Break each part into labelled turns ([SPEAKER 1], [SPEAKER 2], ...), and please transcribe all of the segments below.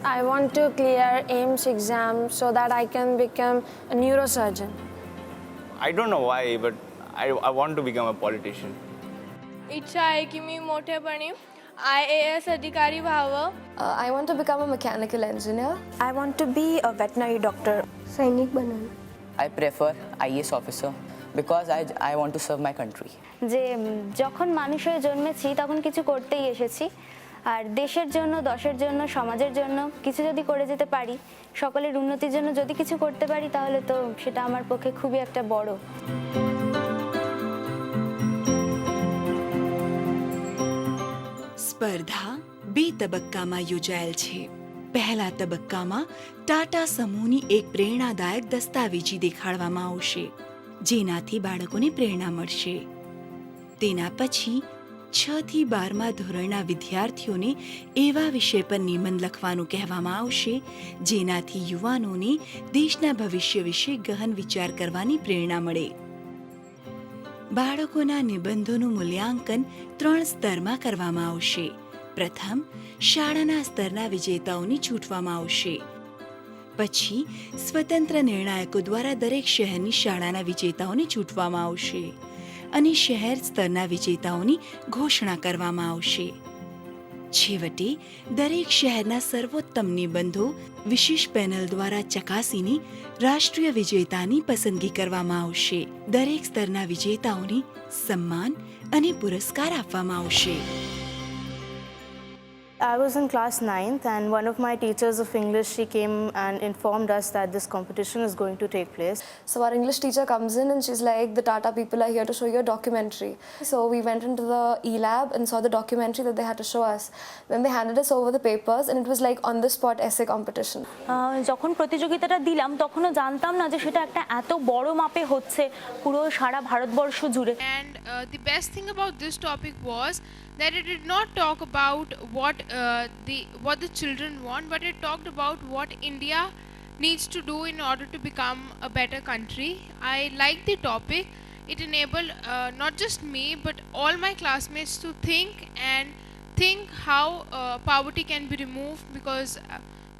[SPEAKER 1] I want to clear AIMS exam so that I can become a neurosurgeon.
[SPEAKER 2] I don't know why, but I want to become a politician.
[SPEAKER 3] इच्छा आहे की मी मोठेपणी IAS अधिकारी व्हावं.
[SPEAKER 4] I want to become a mechanical engineer.
[SPEAKER 1] I want to be a veterinary doctor.
[SPEAKER 5] सैनिक बनना.
[SPEAKER 6] I prefer IAS officer because I want to serve my country.
[SPEAKER 7] যে যখন মানুষ হয়ে জন্মেছি তখন কিছু করতেই এসেছি, আর দেশের জন্য, দশের জন্য, সমাজের জন্য কিছু যদি করে যেতে পারি, সকলের উন্নতির জন্য যদি কিছু করতে পারি, তাহলে তো সেটা আমার পক্ষে খুবই একটা বড়।
[SPEAKER 8] સ્પર્ધા બે તબક્કામાં યોજાયેલ છે. પહેલા તબક્કામાં ટાટા સમૂહની એક પ્રેરણાદાયક દસ્તાવેજી દેખાડવામાં આવશે, જેનાથી બાળકોને પ્રેરણા મળશે. તેના પછી 6 થી 12મા ધોરણના વિદ્યાર્થીઓને એવા વિષય પર નિબંધ લખવાનું કહેવામાં આવશે, જેનાથી યુવાનોને દેશના ભવિષ્ય વિશે ગહન વિચાર કરવાની પ્રેરણા મળે. બાળકોના નિબંધોનું મૂલ્યાંકન 3 સ્તરમાં કરવામાં આવશે. પ્રથમ, શાળાના સ્તરના વિજેતાઓને ચૂંટવામાં આવશે. પછી સ્વતંત્ર નિર્ણાયકો દ્વારા દરેક શહેરની શાળાના વિજેતાઓને ચૂંટવામાં આવશે અને શહેર સ્તરના વિજેતાઓની ઘોષણા કરવામાં આવશે. છેવટે દરેક શહેરના સર્વોત્તમ નિબંધો વિશેષ પેનલ દ્વારા ચકાસીને રાષ્ટ્રીય વિજેતાની પસંદગી કરવામાં આવશે. દરેક સ્તરના વિજેતાઓને સન્માન અને પુરસ્કાર આપવામાં આવશે.
[SPEAKER 9] I was in class 9th and one of my teachers of English, she came and informed us that this competition is going to take place.
[SPEAKER 4] So our English teacher comes in and she's like, the Tata people are here to show you a documentary. So we went into the e-lab and saw the documentary that they had to show us. Then they handed us over the papers and it was like on the spot essay competition.
[SPEAKER 7] যখন প্রতিযোগিতাটা দিলাম তখনও জানতাম না যে সেটা একটা এত বড় মাপে হচ্ছে পুরো সারা ভারতবর্ষ জুড়ে।
[SPEAKER 3] And the best thing about this topic was that it did not talk about what the children want, but it talked about what India needs to do in order to become a better country. I liked the topic. It enabled not just me but all my classmates to think how poverty can be removed, because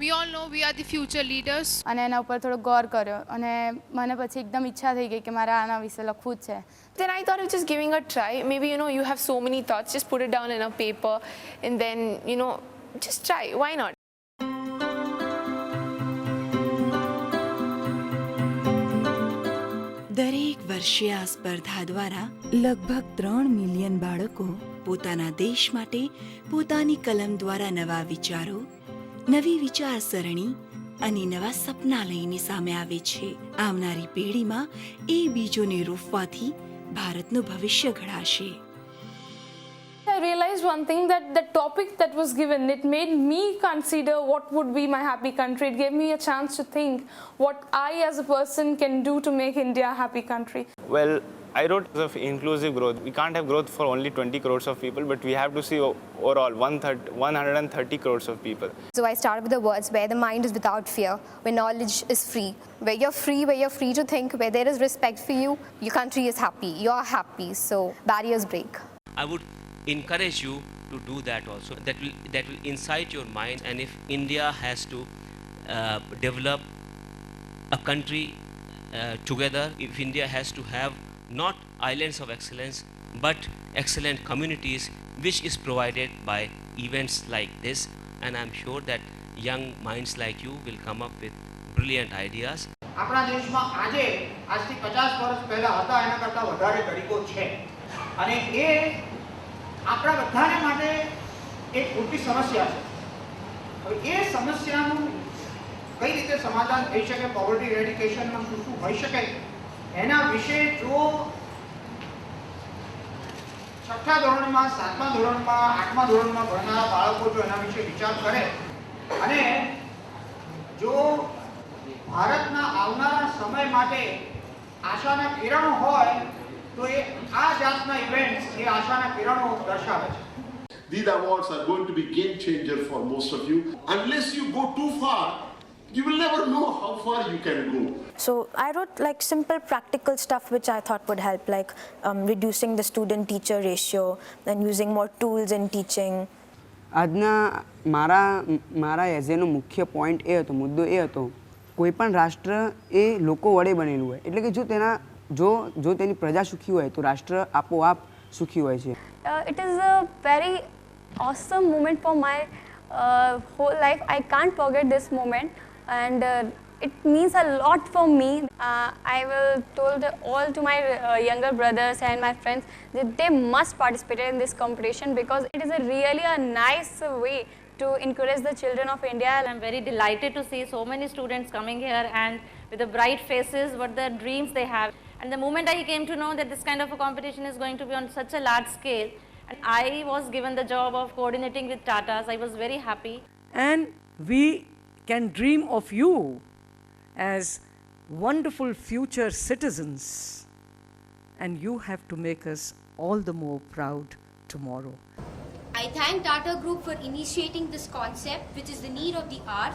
[SPEAKER 3] we all know we are the future leaders.
[SPEAKER 5] અને એના ઉપર થોડો ગૌર કર્યો અને મને પછી એકદમ ઈચ્છા થઈ ગઈ કે મારે આના વિશે લખવું જ છે.
[SPEAKER 10] Then I thought of just giving a try. Maybe, you have so many thoughts, just put it down in a paper and then, just try. Why not?
[SPEAKER 8] દરેક વર્ષે આ સ્પર્ધા દ્વારા લગભગ 3 મિલિયન બાળકો પોતાના દેશ માટે પોતાની કલમ દ્વારા નવા વિચારો, નવી વિચારસરણી અને નવા સપના લઈને સામે આવે છે. આવનારી પેઢીમાં એ બીજોને રોપવાથી ભારતનું ભવિષ્ય ઘડાશે.
[SPEAKER 10] I realized one thing, that the topic that was given, it made me consider what would be my happy country. It gave me a chance to think what I as a person can do to make India a happy country.
[SPEAKER 2] Well, I wrote of inclusive growth. We can't have growth for only 20 crores of people, but we have to see overall 130 crores of people.
[SPEAKER 4] So I started with the words where the mind is without fear, where knowledge is free, where you're free to think, where there is respect for you, your country is happy, you're happy, so barriers break.
[SPEAKER 11] I would encourage you to do that also. That will incite your mind, and if India has to develop a country together, if India has to have not islands of excellence but excellent communities, which is provided by events like this, and I'm sure that young minds like you will come up with brilliant ideas.
[SPEAKER 12] આપણા દેશમાં આજે આજથી 50 વર્ષ પહેલા હતા એના કરતાં વધારે તરીકો છે, અને એ આપણા બધાને માટે એક મોટી સમસ્યા છે. હવે એ સમસ્યાનું કઈ રીતે સમાધાન થઈ શકે, પોવર્ટી ઇરેડિકેશનમાં શું હોઈ શકે, એના વિશે જો 6થા ધોરણમાં, 7મા ધોરણમાં, 8મા ધોરણમાં ભણનારા બાળકો જો એના વિશે વિચાર કરે અને જો ભારતના આવનારા સમય માટે આશાના કિરણો હોય, તો એ આ જાતના ઇવેન્ટ્સ એ આશાના કિરણો દર્શાવે છે.
[SPEAKER 13] These awards are going to be game changer for most of you. Unless you go too far, you will never know how far you can go.
[SPEAKER 1] So I wrote like simple practical stuff which I thought would help, like reducing the student-teacher ratio and using more tools in teaching.
[SPEAKER 14] આજના મારા એઝેનો મુખ્ય point એ હતો, મુદ્દો એ હતો, કોઈપણ રાષ્ટ્ર એ લોકો વડે બનેલું હોય, એટલે કે જો તેની પ્રજા સુખી હોય તો રાષ્ટ્ર આપોઆપ સુખી હોય છે.
[SPEAKER 15] It is a very awesome moment for my whole life. I can't forget this moment, and it means a lot for me. I will told all to my younger brothers and my friends that they must participate in this competition because it is really a nice way to encourage the children of India.
[SPEAKER 16] I'm very delighted to see so many students coming here and with the bright faces, what the dreams they have. And the moment I came to know that this kind of a competition is going to be on such a large scale, and I was given the job of coordinating with Tatas, I was very happy.
[SPEAKER 17] And we can dream of you as wonderful future citizens, and you have to make us all the more proud tomorrow.
[SPEAKER 18] I thank Tata Group for initiating this concept, which is the need of the hour.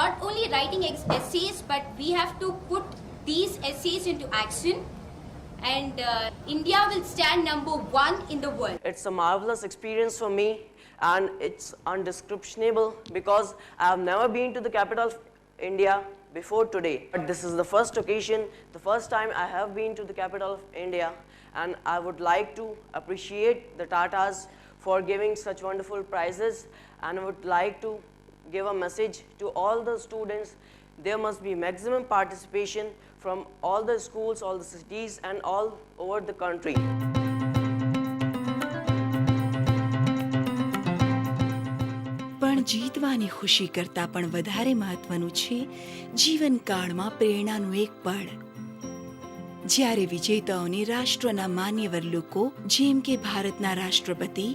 [SPEAKER 18] Not only writing essays, but we have to put these essays into action, and India will stand #1 in the world.
[SPEAKER 19] It's a marvelous experience for me, and it's undescriptionable because I have never been to the capital of India before today. But this is the first occasion, the first time I have been to the capital of India, and I would like to appreciate the Tatas for giving such wonderful prizes, and I would like to give a message to all the students. There must be maximum participation from all the schools, all the cities, and all over the country.
[SPEAKER 8] પણ જીતવાની ખુશી કરતાં પણ વધારે મહત્વનું છે જીવનકાળમાં પ્રેરણાનું એક પળ, જ્યારે વિજેતાઓને રાષ્ટ્રના માન્યવર લોકો જેમ કે ભારતના રાષ્ટ્રપતિ,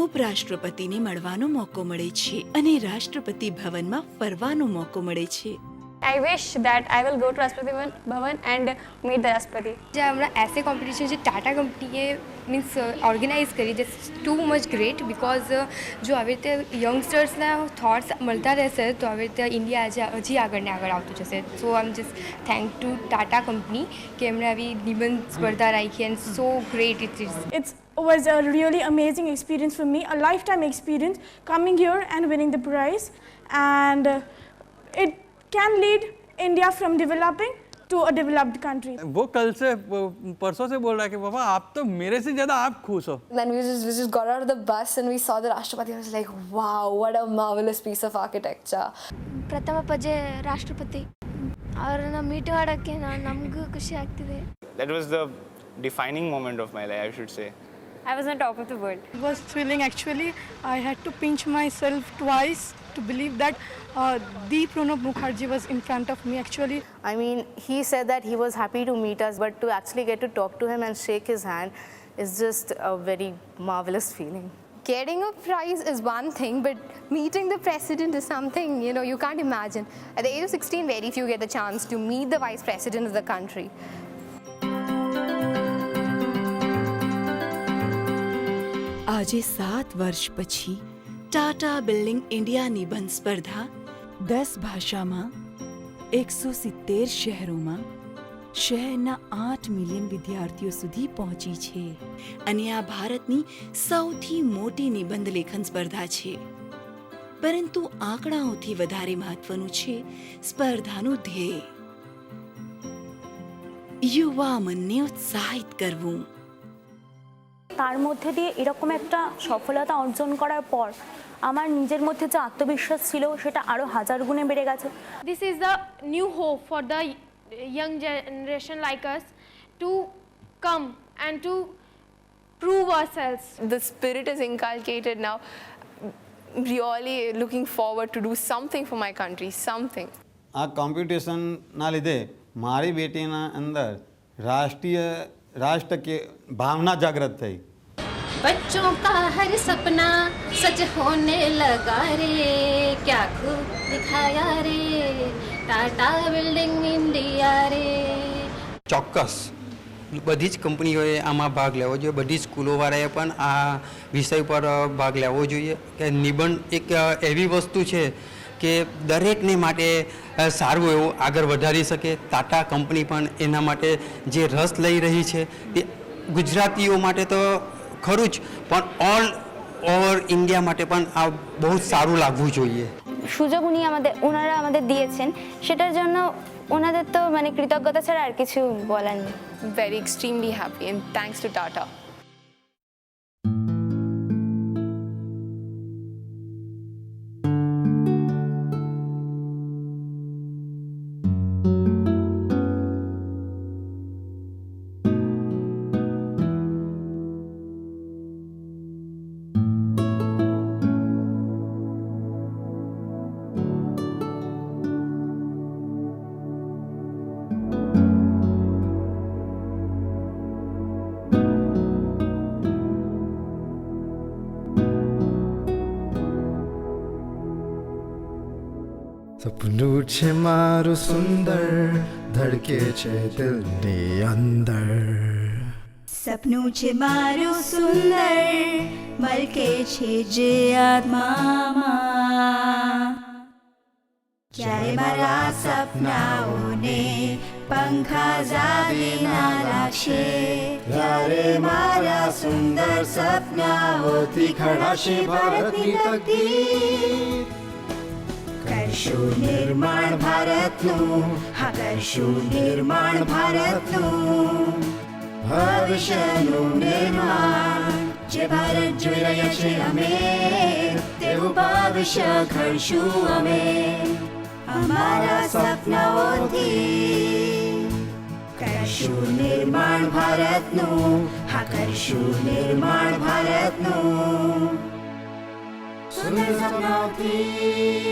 [SPEAKER 8] ઉપરાષ્ટ્રપતિને મળવાનો મોકો મળે છે અને રાષ્ટ્રપતિ ભવનમાં ફરવાનો મોકો મળે છે.
[SPEAKER 15] I wish that I will go to Rashtrapati Bhavan and meet the Rashtrapati.
[SPEAKER 20] જે હમણાં એસે કોમ્પિટિશન જે ટાટા કંપનીએ મીન્સ ઓર્ગેનાઇઝ કરી, this too much great because જો આવી રીતે યંગસ્ટર્સના થોટ્સ મળતા રહેશે તો આવી રીતે ઇન્ડિયા આજે હજી આગળ ને આગળ આવતું જશે. So I am just thank to Tata company કે એમણે આવી નિબંધ સ્પર્ધા રાખી and so great it is.
[SPEAKER 21] It was a really amazing experience for me, a lifetime experience coming here and winning the prize, and it can lead India from developing to a developed country.
[SPEAKER 22] वो कल से परसों से बोल रहा है कि पापा आप तो मेरे से ज़्यादा आप खुश हो.
[SPEAKER 4] Then we just got out of the bus and we saw the Rashtrapati. I was like, wow, what a marvelous piece of architecture.
[SPEAKER 1] ಪ್ರಥಮ ಪೂಜೆ ರಾಷ್ಟ್ರಪತಿ ಅವರನ್ನ ಮೀಟ್ ಮಾಡೋಕ್ಕೆ ನಮಗೂ ಖುಷಿ ಆಗ್ತಿದೆ.
[SPEAKER 2] That was the defining moment of my life, I should say.
[SPEAKER 15] I was on top of the world.
[SPEAKER 21] It was thrilling actually. I had to pinch myself twice to believe that the Pranab Mukherjee was in front of me actually.
[SPEAKER 9] I mean, he said that he was happy to meet us, but to actually get to talk to him and shake his hand is just a very marvelous feeling.
[SPEAKER 20] Getting a prize is one thing, but meeting the president is something, you know, you can't imagine. At the age of 16, very few get the chance to meet the vice president of the country.
[SPEAKER 8] આજે 7 વર્ષ પછી Tata building India નિબંધ સ્પર્ધા 10 ભાષામાં 170 શહેરોમાં શહેરના 8 million વિદ્યાર્થીઓ સુધી પહોંચી છે અને આ ભારતની સૌથી મોટી નિબંધ લેખન સ્પર્ધા છે. પરંતુ આંકડાઓથી વધારે મહત્વનું છે સ્પર્ધાનું ધ્યેય, યુવા મનને ઉત્સાહિત કરવું.
[SPEAKER 23] তার মধ্যে দিয়ে এরকম একটা সফলতা অর্জন করার পর আমার নিজের মধ্যে যে আত্মবিশ্বাস ছিল সেটা আরো হাজার গুণে বেড়ে গেছে.
[SPEAKER 1] This is the new hope for the young generation like us to come and to prove ourselves.
[SPEAKER 20] The spirit is inculcated now. Really looking forward to do something for my country, something.
[SPEAKER 24] આ કોમ્પિટિશનના લીધે મારી બેટીના અંદર राष्ट्र के भावना जागृत थी.
[SPEAKER 18] बच्चों का हर सपना सच होने लगा रे, क्या खूब दिखाया रे टाटा बिल्डिंग इंडिया रे.
[SPEAKER 25] ચોક્કસ બધી જ કંપનીઓએ આમાં ભાગ લેવો જોઈએ, બધી સ્કૂલોવાળાએ પણ આ વિષય પર ભાગ લેવો જોઈએ કે નિબંધ એક એવી વસ્તુ છે કે દરેકને માટે સારું એવું આગળ વધારી શકે. ટાટા કંપની પણ એના માટે જે રસ લઈ રહી છે એ ગુજરાતીઓ માટે તો ખરું જ, પણ ઓલ ઓવર ઇન્ડિયા માટે પણ આ બહુ સારું લાગવું જોઈએ.
[SPEAKER 3] সুযোগ ওনারা আমাদের দিয়েছেন, সেটার জন্য ওনাদের তো মানে কৃতজ্ঞতা ছাড়া আর কিছু বলার নেই.
[SPEAKER 5] Very extremely happy and thanks to Tata.
[SPEAKER 6] સપનું છે મારું સુંદર, ધડકે છે દિલની અંદર.
[SPEAKER 7] સપનું છે મારું સુંદર, મલકે છે જે આત્મામાં. જ્યારે મારા સપનાઓને પંખા ઝાલી ના લાગશે, ત્યારે મારા સુંદર સપનાઓથી ખડાશે ભારતની તકદીર. કરશું નિર્માણ ભારતનું, હા કરશું નિર્માણ ભારતનું, ભવિષ્યનું નિર્માણ. જે ભારત જોઈ રહ્યા છે અમે, તેવું ભવિષ્ય ઘડશું અમે અમારા સપનાઓથી. કરશું નિર્માણ ભારતનું, હા કરશું નિર્માણ ભારતનું સુંદર સપનાઓથી.